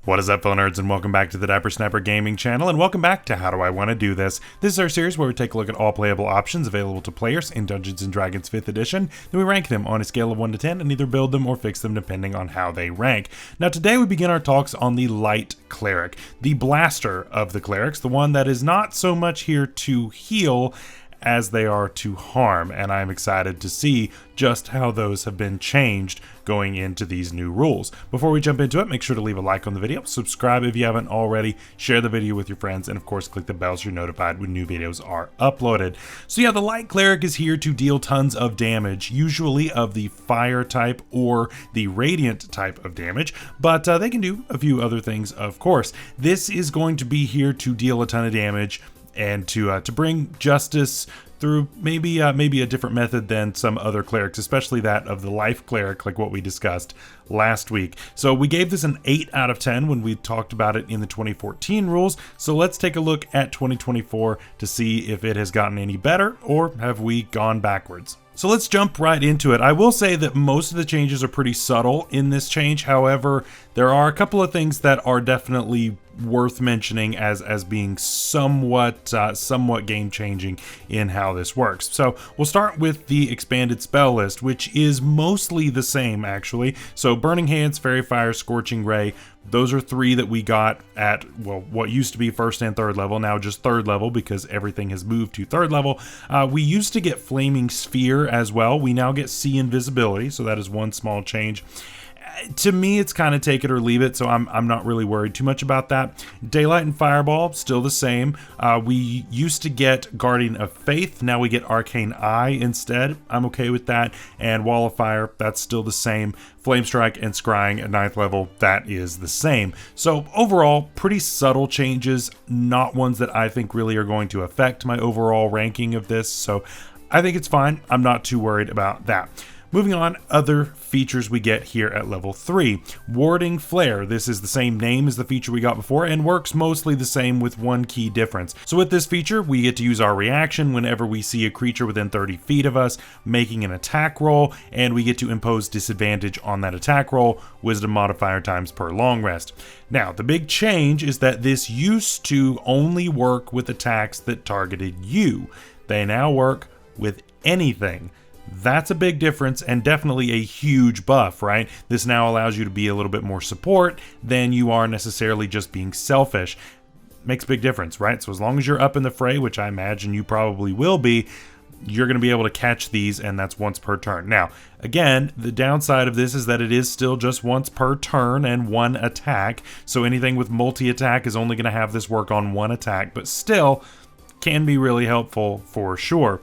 What is up, fellow nerds, and welcome back to the Dapper Snapper Gaming channel, and welcome back to How Do I Want to Do This? This is our series where we take a look at all playable options available to players in Dungeons & Dragons 5th edition, then we rank them on a scale of 1 to 10 and either build them or fix them depending on how they rank. Now today we begin our talks on the Light Cleric, the blaster of the clerics, the one that is not so much here to heal as they are to harm, and I'm excited to see just how those have been changed going into these new rules. Before we jump into it, make sure to leave a like on the video, subscribe if you haven't already, share the video with your friends, and of course click the bell so you're notified when new videos are uploaded. So yeah, the Light Cleric is here to deal tons of damage, usually of the fire type or the radiant type of damage, but they can do a few other things, of course. This is going to be here to deal a ton of damage and to bring justice through maybe a different method than some other clerics, especially that of the Life Cleric, like what we discussed last week. So we gave this an 8 out of 10 when we talked about it in the 2014 rules. So let's take a look at 2024 to see if it has gotten any better or have we gone backwards. So let's jump right into it. I will say that most of the changes are pretty subtle in this change. However, there are a couple of things that are definitely worth mentioning as being somewhat game changing in how this works. So we'll start with the expanded spell list, which is mostly the same actually. So Burning Hands, Fairy Fire, Scorching Ray, those are 3 that we got at, well, what used to be 1st and 3rd level, now just 3rd level because everything has moved to 3rd level. We used to get Flaming Sphere as well. We now get See Invisibility, so that is one small change. To me, it's kind of take it or leave it, so I'm not really worried too much about that. Daylight and Fireball, still the same. We used to get Guardian of Faith, now we get Arcane Eye instead. I'm okay with that. And Wall of Fire, that's still the same. Flame Strike and Scrying at 9th level, that is the same. So overall, pretty subtle changes, not ones that I think really are going to affect my overall ranking of this, so I think it's fine. I'm not too worried about that. Moving on, other features we get here at level 3. Warding Flare. This is the same name as the feature we got before and works mostly the same with one key difference. So with this feature, we get to use our reaction whenever we see a creature within 30 feet of us making an attack roll, and we get to impose disadvantage on that attack roll, wisdom modifier times per long rest. Now, the big change is that this used to only work with attacks that targeted you. They now work with anything. That's a big difference and definitely a huge buff, right? This now allows you to be a little bit more support than you are necessarily just being selfish. Makes a big difference, right? So as long as you're up in the fray, which I imagine you probably will be, you're going to be able to catch these, and that's once per turn. Now, again, the downside of this is that it is still just once per turn and one attack. So anything with multi-attack is only going to have this work on one attack, but still can be really helpful for sure.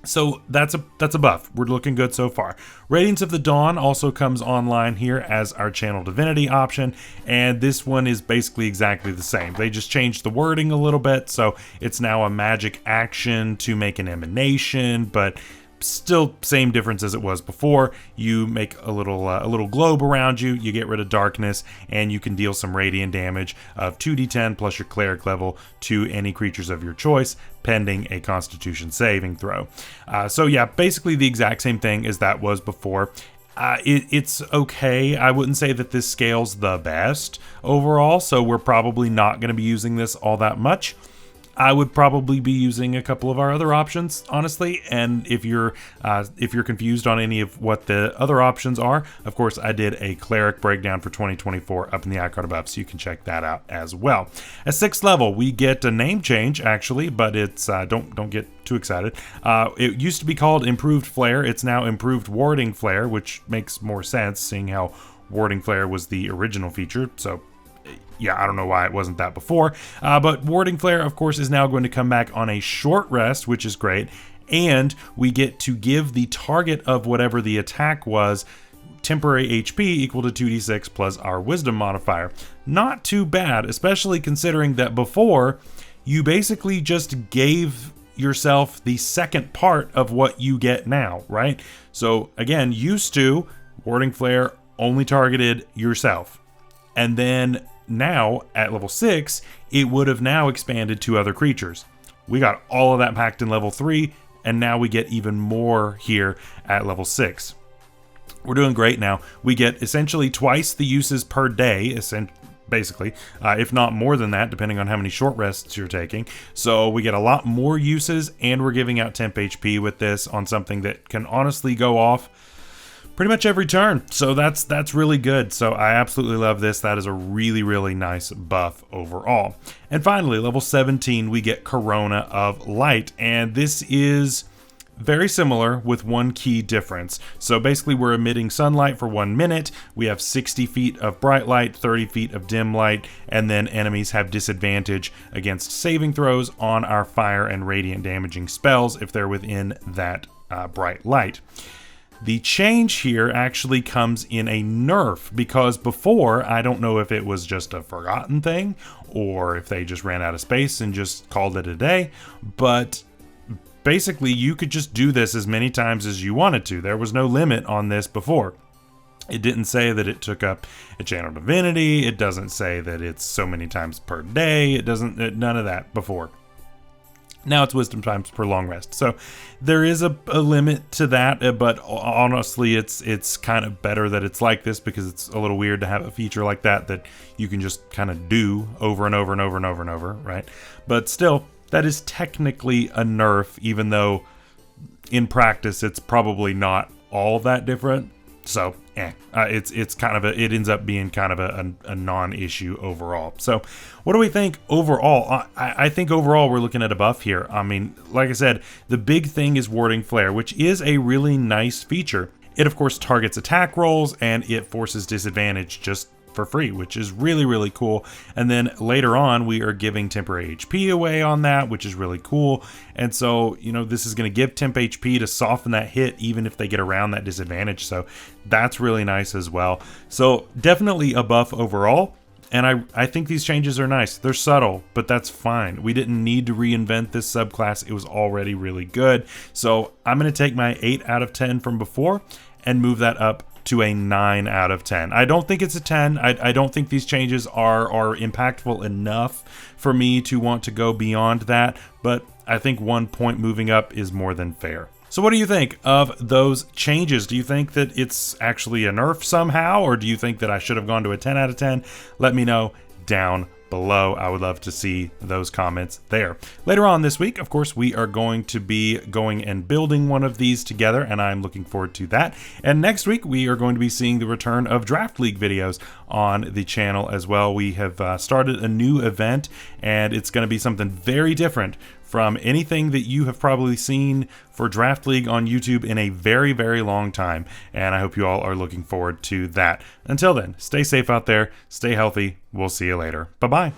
So that's a buff. We're looking good so far. Radiance of the Dawn also comes online here as our Channel Divinity option, and this one is basically exactly the same. They just changed the wording a little bit, so it's now a magic action to make an emanation, but still same difference as it was before. You make a little globe around you, you get rid of darkness, and you can deal some radiant damage of 2d10 plus your cleric level to any creatures of your choice, pending a Constitution saving throw. So yeah, basically the exact same thing as that was before. It's okay. I wouldn't say that this scales the best overall, so we're probably not going to be using this all that much. I would probably be using a couple of our other options, honestly, and if you're confused on any of what the other options are, of course I did a Cleric breakdown for 2024 up in the icon above, so you can check that out as well. At 6th level, we get a name change actually, but it's don't get too excited. It used to be called Improved Flare. It's now Improved Warding Flare, which makes more sense seeing how Warding Flare was the original feature. So yeah, I don't know why it wasn't that before, but Warding Flare, of course, is now going to come back on a short rest, which is great, and we get to give the target of whatever the attack was temporary HP equal to 2d6 plus our wisdom modifier. Not too bad, especially considering that before, you basically just gave yourself the second part of what you get now, right? So again, used to, Warding Flare only targeted yourself, and then now at level 6 it would have now expanded to other creatures. We got all of that packed in level 3, and now we get even more here at level 6. We're doing great now. We get essentially twice the uses per day, basically, if not more than that, depending on how many short rests you're taking. So we get a lot more uses, and we're giving out temp HP with this on something that can honestly go off pretty much every turn. So that's really good. So I absolutely love this. That is a really, really nice buff overall. And finally, level 17, we get Corona of Light, and this is very similar with one key difference. So basically we're emitting sunlight for 1 minute. We have 60 feet of bright light, 30 feet of dim light, and then enemies have disadvantage against saving throws on our fire and radiant damaging spells if they're within that bright light. The change here actually comes in a nerf, because before, I don't know if it was just a forgotten thing or if they just ran out of space and just called it a day, but basically you could just do this as many times as you wanted to. There was no limit on this before. It didn't say that it took up a channel divinity. It doesn't say that it's so many times per day. It doesn't, none of that before. Now it's wisdom times per long rest. So there is a limit to that, but honestly, it's kind of better that it's like this, because it's a little weird to have a feature like that you can just kind of do over and over and over and over and over, right? But still, that is technically a nerf, even though in practice it's probably not all that different. So it's kind of it ends up being kind of a non-issue overall. So what do we think overall? I think overall we're looking at a buff here. I mean, like I said, the big thing is Warding Flare, which is a really nice feature. It of course targets attack rolls, and it forces disadvantage just for free, which is really, really cool. And then later on, we are giving temporary HP away on that, which is really cool. And so, you know, this is going to give temp HP to soften that hit, even if they get around that disadvantage. So that's really nice as well. So definitely a buff overall. And I think these changes are nice. They're subtle, but that's fine. We didn't need to reinvent this subclass. It was already really good. So I'm going to take my 8 out of 10 from before and move that up to a 9 out of 10. I don't think it's a 10. I don't think these changes are impactful enough for me to want to go beyond that, but I think 1 point moving up is more than fair. So what do you think of those changes? Do you think that it's actually a nerf somehow, or do you think that I should have gone to a 10 out of 10? Let me know down below. I would love to see those comments there. Later on this week, of course, we are going to be going and building one of these together, and I'm looking forward to that. And next week, we are going to be seeing the return of Draft League videos on the channel as well. We have started a new event, and it's going to be something very different from anything that you have probably seen for Draft League on YouTube in a very, very long time. And I hope you all are looking forward to that. Until then, stay safe out there, stay healthy. We'll see you later. Bye-bye.